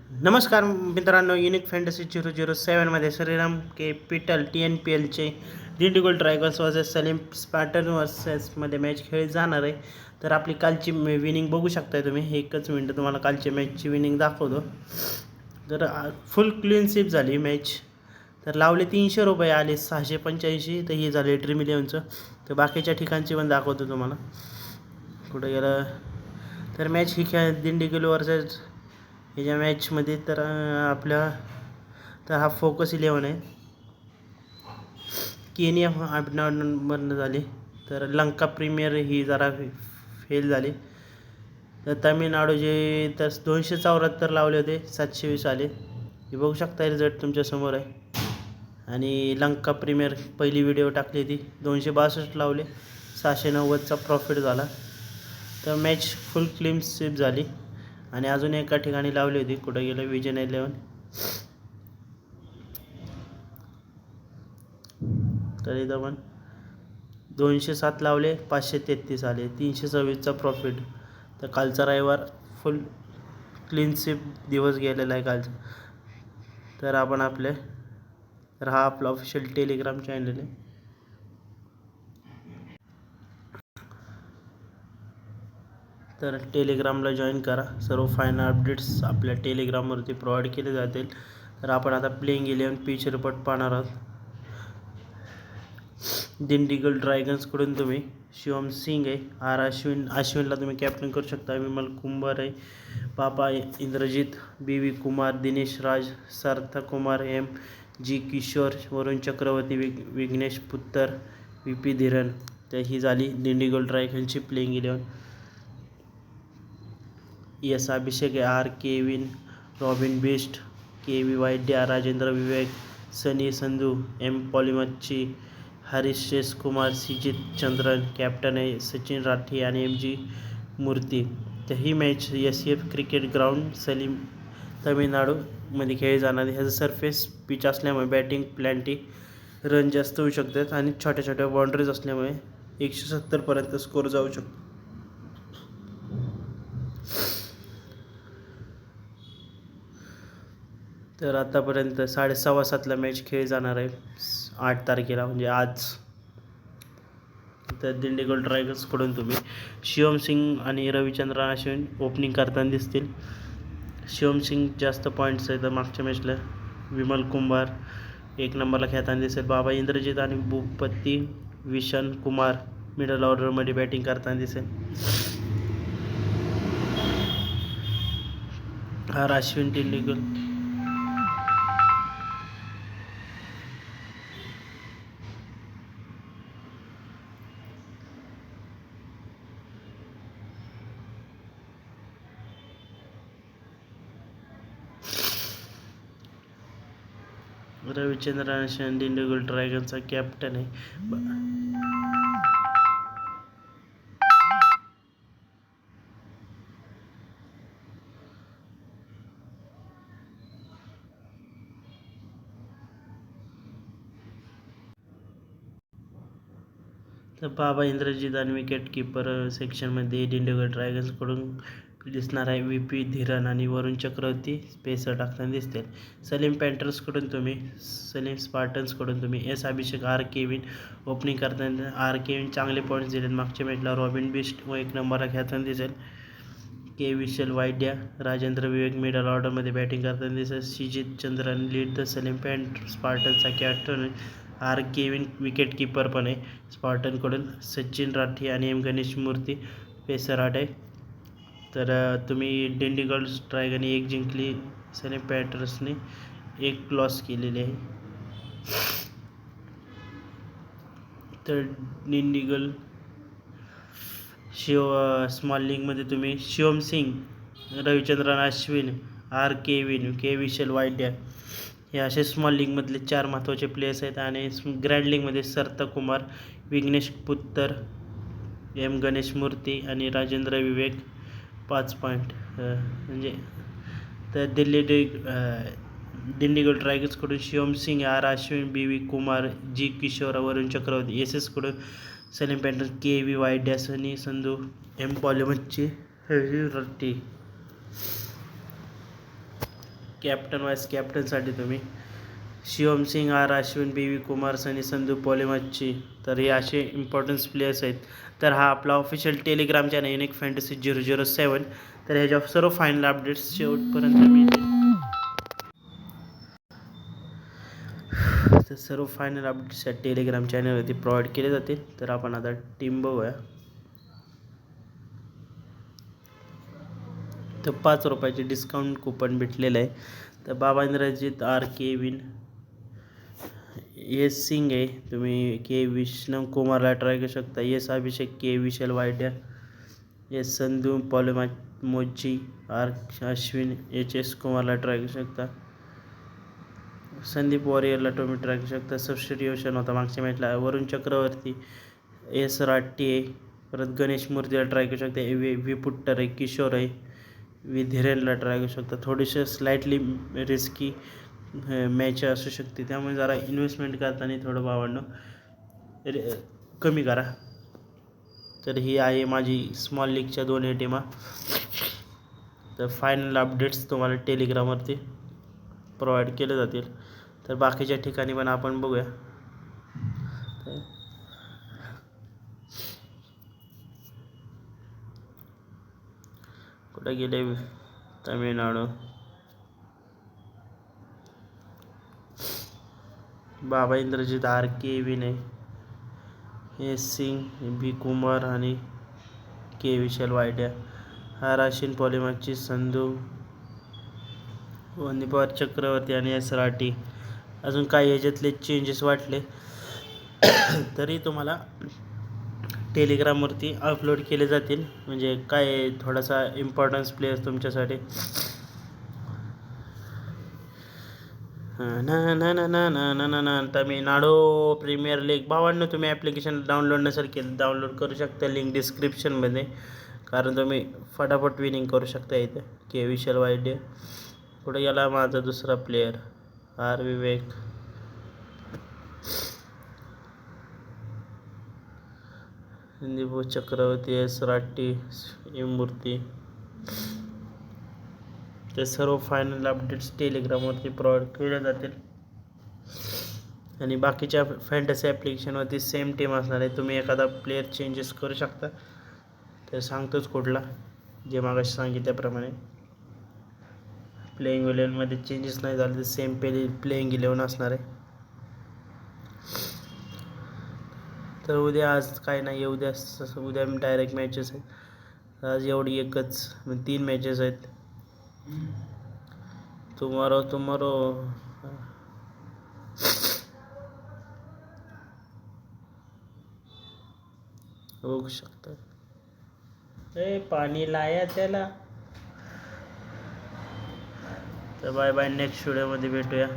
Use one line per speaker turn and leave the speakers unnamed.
नमस्कार मित्रांनो, unique fantasy 007मध्ये श्रीराम कॅपिटल TNPLचे Dindigul dragons versus Salem spartan वर्सेसमध्ये मॅच खेळली जाणार आहे. तर आपली कालची विनिंग बघू शकताय तुम्ही. एकच मिनटं तुम्हाला कालची मॅचची विनिंग दाखवतो. तर फुल क्लीन स्वीप झाली मॅच. तर लावले 300 रुपये आले 685. तर ही झाली ड्रीम 11चं. तर बाकीच्या ठिकाणची पण दाखवतो तुम्हाला. कुठं गेलं तर मॅच ही दिंडीगुल वर्सेस ह्याच्या मॅचमध्ये. तर हा फोकस 11 आहे. केनिया 8 नंबरनं झाली. तर लंका प्रीमियर ही जरा फेल झाली. तर तामिळनाडू जे तर 274 लावले होते, 720 आले. हे बघू शकता, रिझल्ट तुमच्यासमोर आहे. आणि लंका प्रीमियर पहिली व्हिडिओ टाकली होती, 262 लावले, 690चा प्रॉफिट झाला. तर मॅच फुल क्लीन स्वीप झाली. आणि अजून एका ठिकाणी लावली होती, कुठं गेलं, विजन 11. तर इथं पण 207 लावले, 533 आले, 326चा प्रॉफिट. तर कालचा रविवार फुल क्लीन स्वीप दिवस गेलेला आहे कालचा. तर हा आपला ऑफिशियल टेलिग्राम चॅनल आहे. तर टेलिग्रामला जॉईन करा. सर्व फायनल अपडेट्स आपल्या टेलिग्रामवरती प्रोव्हाइड केले जातील. तर आपण आता प्लेइंग 11 पिच रिपोर्ट पाहणार आहोत. दिंडीगुल ड्रॅगन्सकडून तुम्ही शिवम सिंग आहे, अश्विनला तुम्ही कॅप्टन करू शकता. विमल कुंभार आहे, पापा इंद्रजित, BV कुमार, दिनेश राज, सार्थक कुमार, MG किशोर, वरुण चक्रवर्ती, विघ्नेश पुत्तर, VP धीरन. तर ही झाली दिंडीगुल ड्रॅगन्सची playing 11. S Abhishek, R Kevin, Robin Bist, KV Vaidya, Rajendra Vivek, Sunny Sandhu, M पॉलिमच्ची, हरीश कुमार, सिजित चंद्रन. कॅप्टन आहे सचिन राठी आणि MG मूर्ती. तर ही मॅच SF क्रिकेट ग्राउंड सलीम तामिळनाडूमध्ये खेळली जाणार. ह्याचं सरफेस पिच असल्यामुळे बॅटिंग प्लॅन्टी रन जास्त होऊ शकतात आणि छोट्या छोट्या बाउंड्रीज असल्यामुळे 170पर्यंत स्कोर जाऊ शकतो. तर आतापर्यंत 6:15 मॅच खेळली जाणार आहे, 8 तारखेला म्हणजे आज. तर दिंडीगुल ड्रॅगन्सकडून तुम्ही शिवम सिंग आणि रविचंद्रन अश्विन ओपनिंग करताना दिसतील. शिवम सिंग जास्त पॉईंट्स आहेत मागच्या मॅचला. विमल कुंभार 1 नंबरला खेळताना दिसेल. बाबा इंद्रजित आणि भूपती विशन कुमार मिडल ऑर्डरमध्ये बॅटिंग करताना दिसेल. अश्विन दिंडीगुल. रविचंद्रन अश्विन दिंडीगुल ड्रॅगनचा कॅप्टन आहे. तर बाबा इंद्रजित आणि विकेट किपर सेक्शनमध्ये दिंडीगुल ड्रॅगन्सकडून दिसणार आहे. VP धीरन आणि वरुण चक्रवर्ती पेसर टाकताना दिसतील. सलीम स्पार्टन्सकडून तुम्ही S अभिषेक, R केविन ओपनिंग करताना. R केविन चांगले पॉईंट्स दिलेत मागच्या मॅचला. रॉबिन बिस्ट 1 नंबरला खेळताना दिसेल. K विशाल वायड्या, राजेंद्र विवेक मिडल ऑर्डरमध्ये बॅटिंग करताना दिसेल. सिजित चंद्रन लीड द सलीम स्पार्टन्सचा captain. R Kevin wicket keeper पण आहे स्पार्टनकडून. सचिन राठी आणि M गणेश मूर्ती पेसर आहे. तर तुम्ही दिंडीगुल ड्रॅगनने 1 जिंकली, सलीम पॅटर्सने 1 लॉस केलेली आहे. तर दिंडीगुल स्मॉल लीगमध्ये तुम्ही Shivam Singh, Ravichandran Ashwin, R Kevin, K Vishal Vaidya हे असे स्मॉल लीगमधले 4 महत्त्वाचे प्लेयर्स आहेत. आणि ग्रँड लीगमध्ये सार्थक कुमार, विघ्नेश पुत्तर, M गणेश मूर्ती आणि राजेंद्र विवेक 5 पॉईंट म्हणजे. तर Dindigul ड्रॅगन्सकडून Shivam Singh, R Ashwin, BV Kumar, G Kishore, वरुण चक्रवर्ती. SS कडून Salem pattern, KV Vaidya, Sunny Sandhu, M पॉलिमच्ची, हरीश राठी. कॅप्टन वाईस कॅप्टनसाठी तुम्ही Shivam Singh, R Ashwin, B V Kumar, Sunny Sandhu, पॉलिमच्ची, तर हे असे इम्पॉर्टन्स प्लेयर्स आहेत. तर हा आपला official Telegram channel unique fantasy 007. तर ह्याच्या सर्व फायनल अपडेट्स शेवटपर्यंत मिळतील. तर सर्व फायनल अपडेट्स या टेलिग्राम चॅनलवरती प्रोव्हाइड केले जातील. तर आपण आता टीम बघूया. तर 5 रुपयाचे डिस्काउंट कूपन भेटलेलं आहे. तर Baba Indrajith, R Kevin, S Singh आहे, तुम्ही के विष्णव कुमारला ट्राय करू शकता. S Abhishek, K Vishal Vaidya, S Sandhu, पॉलिमा मोची, आर अश्विन, एच एस कुमारला ट्राय करू शकता. संदीप वॉरियरला तुम्ही ट्राय करू शकता. सबस्टिट्यूशन होता मागच्या मॅचला. वरुण चक्रवर्ती, एस राट्टी आहे, परत गणेश मूर्तीला ट्राय करू शकता. व्ही पुट्टर आहे, किशोर आहे, व्ही धीरेनला ट्राय करू शकता. थोडीशी स्लाइटली रिस्की मॅच असू शकते, त्यामुळे जरा इन्व्हेस्टमेंट करताना थोडं भावांनो कमी करा. तर ही आहे माझी स्मॉल लीगच्या 2 टीमा. तर फायनल अपडेट्स तुम्हाला टेलिग्रामवरती प्रोव्हाइड केले जातील. तर बाकीच्या ठिकाणी पण आपण बघूया. कुठे गेले? तामिळनाडू. बाबा इंद्रजित, आर के विनय, एस सिंग, बी कुमार आणि के विशाल वायड्या, आर अश्विन, पॉलिमाची, संधू, वंदीपवार चक्रवर्ती आणि एस राठी. अजून काही ह्याच्यातले चेंजेस वाटले तरी तुम्हाला टेलिग्रामवरती अपलोड केले जातील. म्हणजे काय थोडासा इम्पॉर्टन्स प्लेयर्स तुमच्यासाठी. ना ना ना ना ना ना ना ना तामिळनाडू प्रीमियर लीग. भावांनो, तुम्ही ॲप्लिकेशन डाउनलोड नसेल केलं, डाउनलोड करू शकता, लिंक डिस्क्रिप्शनमध्ये. कारण तुम्ही फटाफट विनिंग करू शकता इथे. के विशाल वायडे. पुढे गेला माझा दुसरा प्लेयर आर विवेक, संदीप चक्रवर्ती, एस राट्टी, मूर्ती. ते सर्व फायनल अपडेट्स टेलिग्रामवरती प्रोव्हाइड केले जातील. आणि बाकीच्या फॅन्टसी ॲप्लिकेशनवरती सेम टीम असणार आहे. तुम्ही एखादा प्लेयर चेंजेस करू शकता. तर सांगतोच कुठला, जे मागाशी सांगितल्याप्रमाणे. प्लेइंग 11मध्ये चेंजेस नाही झाले तर सेम प्लेइंग 11 असणार आहे. तर उद्या, आज काय नाही, उद्या डायरेक्ट मॅचेस आहेत. आज एवढी एकच 3 मॅचेस आहेत. टुमॉरो बघू शकता. पाणी लाया त्याला. तर बाय बाय, नेक्स्ट व्हिडिओमध्ये भेटूया.